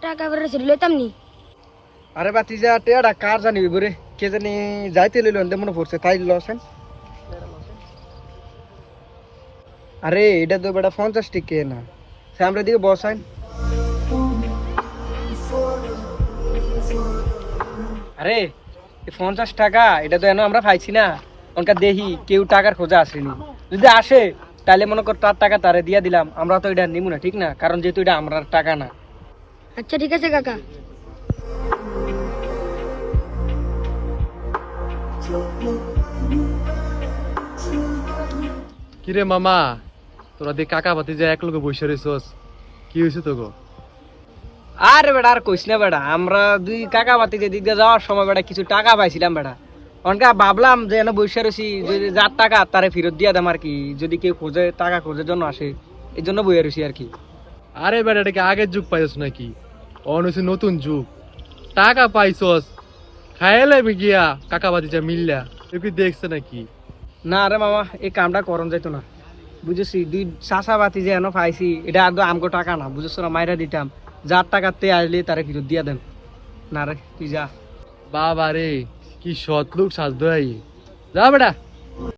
টাকা করে লইতাম নি। আরে বাতিজা টেয়াটা কার জানি বরে কে জানি যাইতে লইল এনতে মনে পড়ছে তাই লসেন। আরে এটা তো বেটা 50 টিকে না সামনের দিকে বসাইন। আরে 50 টাকা এটা তো এনে আমরা পাইছি না, অনকা দেখি কেউ টাকার খোঁজা আসেনি, যদি আসে তাহলে মনে কর তার টাকা তারে দিয়া দিলাম, আমরা তো এটা নিব না ঠিক না, কারণ যেহেতু এটা আমার টাকা না। আচ্ছা ঠিক আছে কাকা। কিরে মামা, তোরা দিয়ে কাকা বাতি যে এক লোকে বসে রয়েছস, কি হয়েছে তোকে? আরে বেটা আর কইস না বেটা, আমরা দুই কাকা বাতি যে দিক দিয়ে যাওয়ার সময় বেটা কিছু টাকা পাইছিলাম বেটা, অনকা ভাবলাম যে এনে বসে রয়েছি, যদি যার টাকা তারে ফেরত দিয়া দাম আর কি, যদি কেউ খোঁজে টাকা খোঁজার জন্য আসে এই জন্য বইয়া রয়েছি আর কি। আরে বেটা, এটা কি আগের যুগ পাইছস নাকি? অন হয়েছে নতুন যুগ, টাকা পাইছস খাইলে গিয়া কাকা বাতি যা মিললা, তুই কি দেখছে নাকি? না রে মামা, এই কামটা করন যাইতো না, বুঝেছি দুই চাষা বাতি যে এনে পাইছি এটা আদৌ আমগো টাকা না, বুঝেছো না, মাইরা দিতাম, যার টাকাতে আসলে তারে ফেরত দিয়া দেন। না রে তুই যা। বাবা রে, কি সৎ লোক সাজদই, যা বেটা।